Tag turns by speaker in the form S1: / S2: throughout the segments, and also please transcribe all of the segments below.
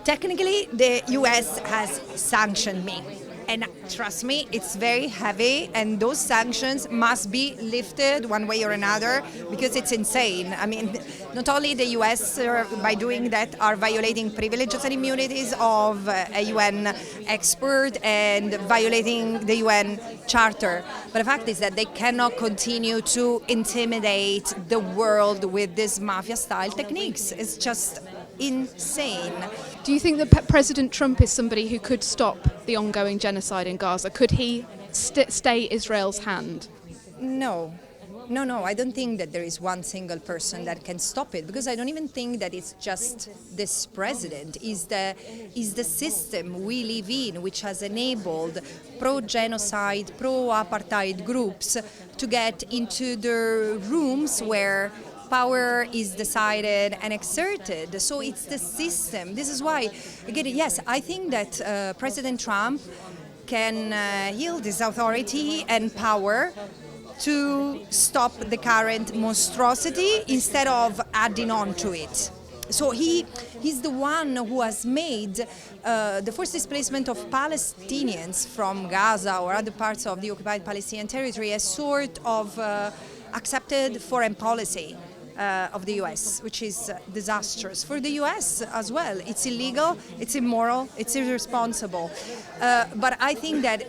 S1: Technically, the US has sanctioned me. And trust me, it's very heavy, and those sanctions must be lifted one way or another because it's insane. I mean, not only the US, by doing that, are violating privileges and immunities of a UN expert and violating the UN Charter. But the fact is that they cannot continue to intimidate the world with these mafia-style techniques. It's just insane.
S2: Do you think that President Trump is somebody who could stop the ongoing genocide in Gaza? Could he stay Israel's hand?
S1: No, I don't think that there is one single person that can stop it, because I don't even think that it's just this president. It's the system we live in which has enabled pro-genocide, pro-apartheid groups to get into the rooms where power is decided and exerted. So it's the system. This is why, again, yes, I think that President Trump can yield his authority and power to stop the current monstrosity instead of adding on to it. So he's the one who has made the forced displacement of Palestinians from Gaza or other parts of the occupied Palestinian territory a sort of accepted foreign policy of the US, which is disastrous for the US as well. It's illegal, it's immoral, it's irresponsible. But I think that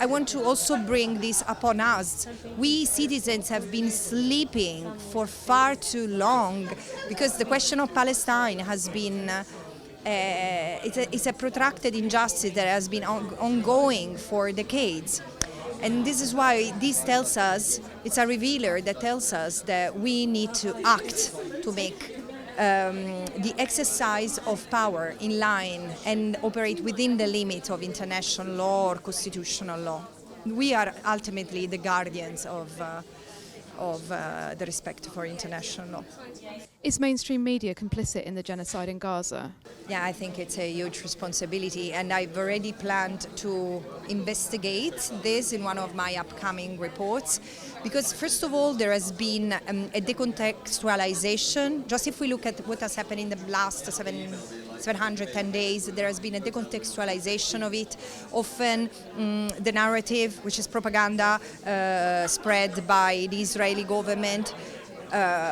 S1: I want to also bring this upon us. We citizens have been sleeping for far too long because the question of Palestine has been it's a protracted injustice that has been ongoing for decades. And this is why this tells us, it's a revealer that tells us that we need to act to make the exercise of power in line and operate within the limits of international law or constitutional law. We are ultimately the guardians of the respect for international law.
S2: Is mainstream media complicit in the genocide in Gaza?
S1: Yeah, I think it's a huge responsibility, and I've already planned to investigate this in one of my upcoming reports, because first of all, there has been a decontextualization. Just if we look at what has happened in the last 710 days, there has been a decontextualization of it. Often the narrative, which is propaganda spread by the Israeli government,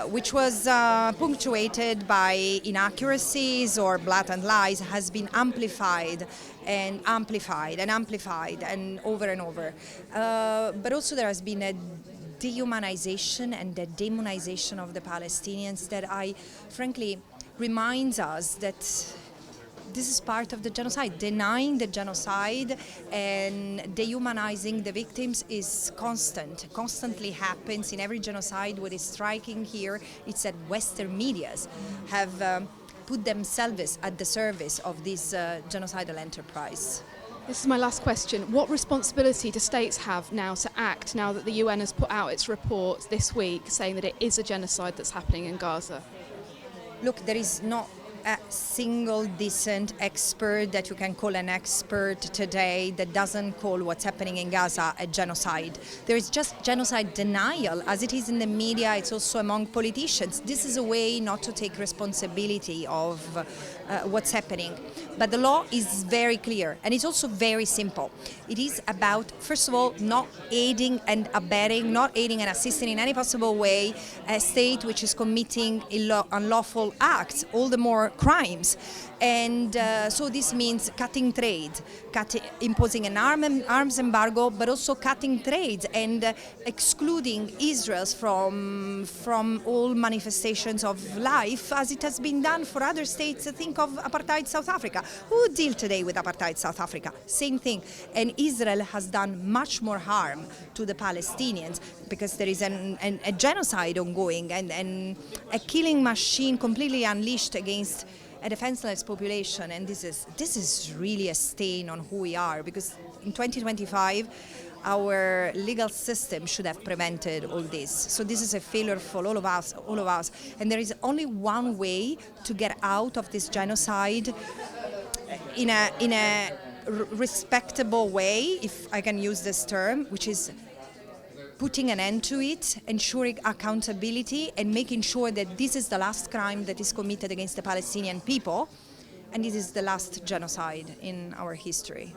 S1: which was punctuated by inaccuracies or blatant lies, has been amplified and amplified and amplified and over. But also there has been a dehumanization and the demonization of the Palestinians that frankly reminds us that this is part of the genocide. Denying the genocide and dehumanizing the victims is constantly happens in every genocide. What is striking here is that Western medias have put themselves at the service of this genocidal enterprise.
S2: This is my last question. What responsibility do states have now to act, now that the UN has put out its report this week saying that it is a genocide that's happening in Gaza?
S1: Look, there is not a single decent expert that you can call an expert today that doesn't call what's happening in Gaza a genocide. There is just genocide denial, as it is in the media, it's also among politicians. This is a way not to take responsibility of what's happening. But the law is very clear, and it's also very simple. It is about, first of all, not aiding and abetting, not aiding and assisting in any possible way a state which is committing unlawful acts, all the more crimes. And so this means cutting trade, imposing an arms embargo, but also cutting trade and excluding Israel from all manifestations of life, as it has been done for other states. Think of apartheid South Africa. Who deal today with apartheid South Africa? Same thing. And Israel has done much more harm to the Palestinians because there is a genocide ongoing and a killing machine completely unleashed against a defenseless population, and this is really a stain on who we are, because in 2025 our legal system should have prevented all this. So this is a failure for all of us, and there is only one way to get out of this genocide in a respectable way, if I can use this term, which is putting an end to it, ensuring accountability, and making sure that this is the last crime that is committed against the Palestinian people. and it is the last genocide in our history.